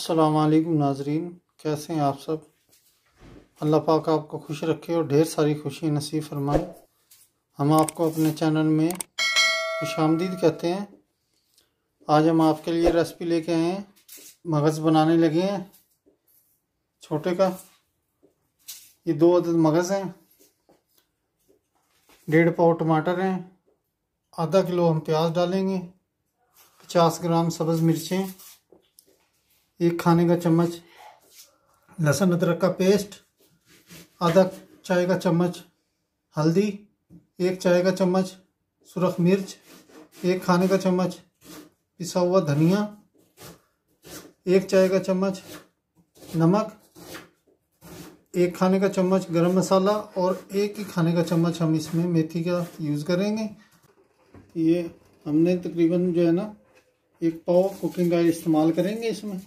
अस्सलाम वालेकुम नाजरीन, कैसे हैं आप सब। अल्लाह पाक आपको खुश रखे और ढेर सारी खुशी नसीब फरमाए। हम आपको अपने चैनल में खुशामदीद कहते हैं। आज हम आपके लिए रेसिपी लेके आए हैं। मगज़ बनाने लगे हैं छोटे का। ये 2 अदद मगज़ हैं, 1.5 पाव टमाटर हैं, आधा किलो हम प्याज डालेंगे, 50 ग्राम सब्ज़ मिर्चें, 1 खाने का चम्मच लहसुन अदरक का पेस्ट, आधा चाय का चम्मच हल्दी, 1 चाय का चम्मच सुरख मिर्च, 1 खाने का चम्मच पिसा हुआ धनिया, 1 चाय का चम्मच नमक, 1 खाने का चम्मच गरम मसाला और 1 ही खाने का चम्मच हम इसमें मेथी का यूज़ करेंगे। ये हमने तकरीबन जो है ना 1 पाव कुकिंग ऑयल इस्तेमाल करेंगे इसमें।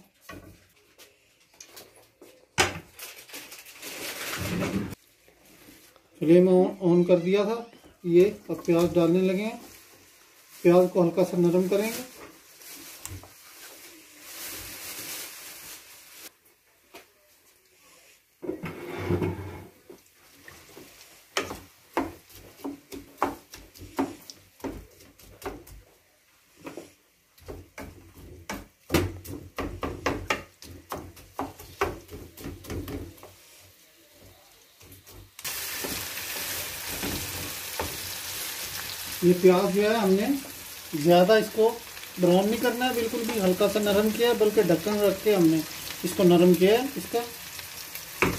फ्लेम ऑन कर दिया था। ये अब प्याज डालने लगे हैं। प्याज को हल्का सा नरम करेंगे। ये प्याज जो है हमने ज़्यादा इसको ब्राउन नहीं करना है, बिल्कुल भी हल्का सा नरम किया है, बल्कि ढक्कन रख के हमने इसको नरम किया है इसका,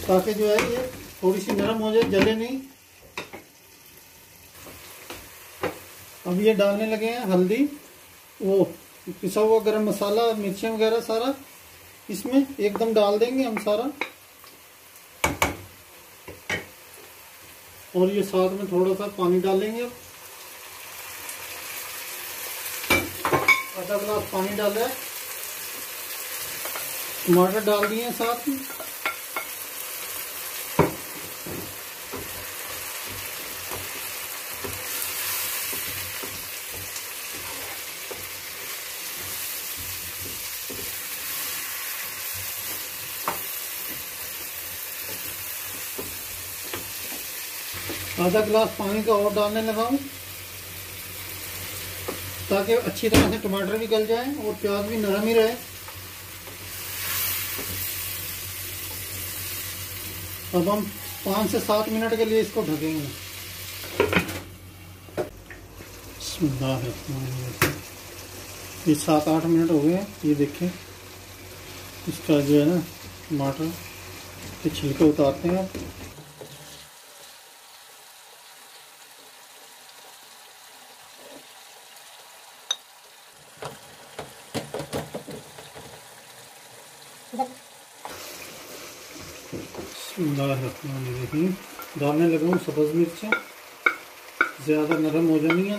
ताकि जो है ये थोड़ी सी नरम हो जाए, जले नहीं। अब ये डालने लगे हैं हल्दी, वो पिसा हुआ गरम मसाला, मिर्चें वगैरह सारा इसमें एकदम डाल देंगे हम सारा। और ये साथ में थोड़ा सा पानी डालेंगे। आधा गिलास पानी डाला है। टमाटर डाल दिए हैं साथ में। आधा गिलास पानी का और डालने लगा हूं, ताकि अच्छी तरह से टमाटर भी गल जाए और प्याज भी नरम ही रहे। अब हम 5 से 7 मिनट के लिए इसको ढकेंगे। ये 7-8 मिनट हो गए हैं। ये देखें, इसका जो है ना टमाटर के छिलके उतारते हैं। डालने लगा हूँ सब्ज़ मिर्चें, ज़्यादा नरम हो जानी है।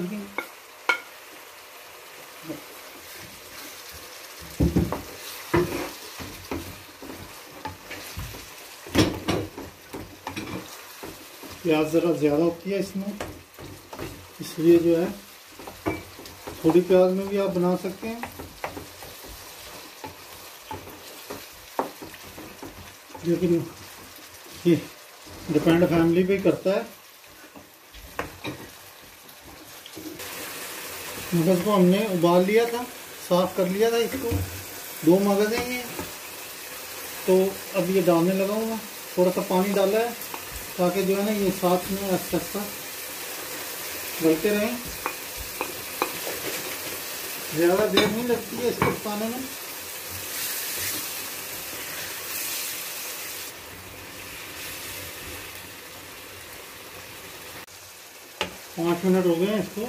प्याज ज़रा ज़्यादा होती है इसमें, इसलिए जो है थोड़ी प्याज में भी आप बना सकते हैं, लेकिन ये डिपेंड फैमिली पे करता है। मगज़ को हमने उबाल लिया था, साफ कर लिया था इसको। 2 मगज़ हैं ये। तो अब ये डालने लगा हूँ मैं। थोड़ा सा पानी डाला है ताकि जो है ना ये साथ में अच्छा सा गलते रहें। ज़्यादा देर नहीं लगती है इसको पकाने में। पाँच मिनट हो गए हैं इसको,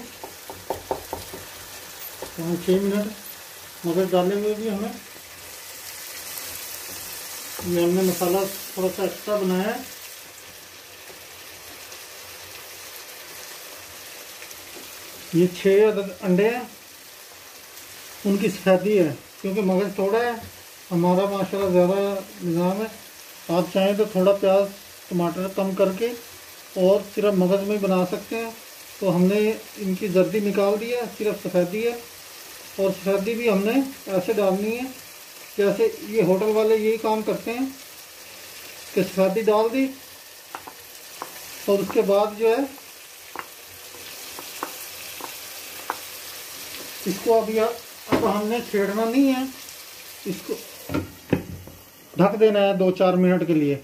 5-6 मिनट। मगज़ डालने में भी हमें ये हमने मसाला थोड़ा सा एक्स्ट्रा बनाया है। ये 6 अदद अंडे हैं, उनकी सफ़ेदी है, क्योंकि मगज़ थोड़ा है हमारा माशाल्लाह ज़्यादा निज़ाम है। आप चाहें तो थोड़ा प्याज टमाटर कम करके और सिर्फ मगज़ में बना सकते हैं। तो हमने इनकी जर्दी निकाल दी है, सिर्फ सफ़ेदी है। और सफ़ेदी भी हमने ऐसे डालनी है जैसे ये होटल वाले यही काम करते हैं कि सफेदी डाल दी और उसके बाद जो है इसको अब हमने छेड़ना नहीं है, इसको ढक देना है 2-4 मिनट के लिए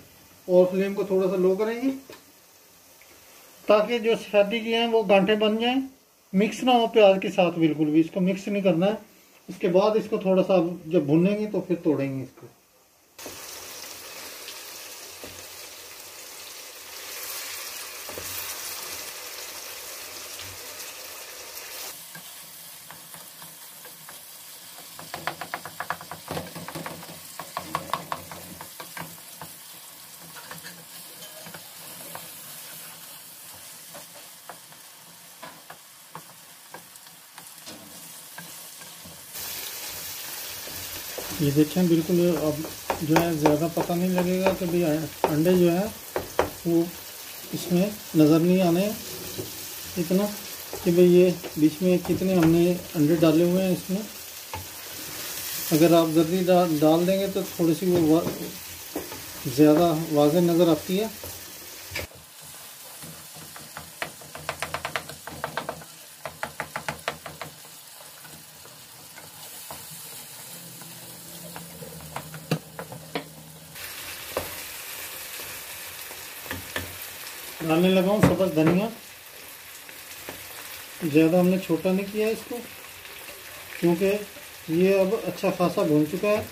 और फ्लेम को थोड़ा सा लो करेंगे ताकि जो सफेदी की हैं वो गांठे बन जाएं, मिक्स ना हो प्याज के साथ, बिल्कुल भी इसको मिक्स नहीं करना है। इसके बाद इसको थोड़ा सा जब भुनेंगे तो फिर तोड़ेंगे इसको। ये देखें बिल्कुल अब जो है ज़्यादा पता नहीं लगेगा कि भाई अंडे जो है वो इसमें नज़र नहीं आने इतना कि भाई ये बीच में कितने हमने अंडे डाले हुए हैं इसमें। अगर आप जल्दी डाल देंगे तो थोड़ी सी वो ज़्यादा वाज़ेह नज़र आती है। डालने लगा हूँ सब्ज़ धनिया, ज़्यादा हमने छोटा नहीं किया इसको क्योंकि ये अब अच्छा खासा भून चुका है।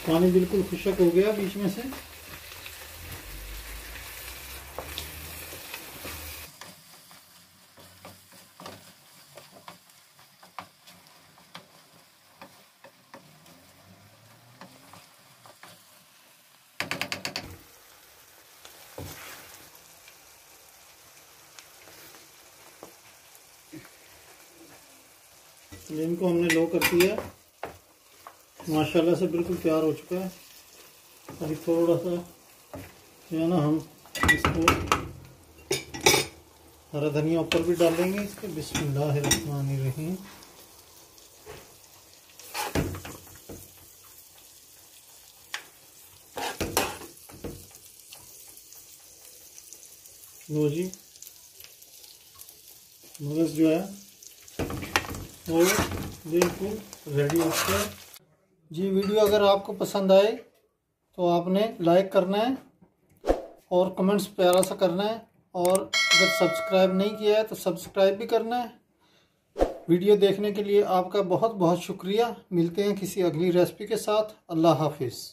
पानी बिल्कुल खुश्क हो गया बीच में से। फ्लेम को हमने लो कर दिया, माशाल्लाह से बिल्कुल तैयार हो चुका है। अभी थोड़ा सा जो है ना हम इसको हरा धनिया ऊपर भी डालेंगे इसके। बिस्मिल्लाहिर्रहमानिर्रहीम। लो जी, मगज जो है वो बिल्कुल रेडी हो चुका है जी। वीडियो अगर आपको पसंद आए तो आपने लाइक करना है और कमेंट्स प्यारा सा करना है, और अगर सब्सक्राइब नहीं किया है तो सब्सक्राइब भी करना है। वीडियो देखने के लिए आपका बहुत बहुत शुक्रिया। मिलते हैं किसी अगली रेसिपी के साथ। अल्लाह हाफिज़।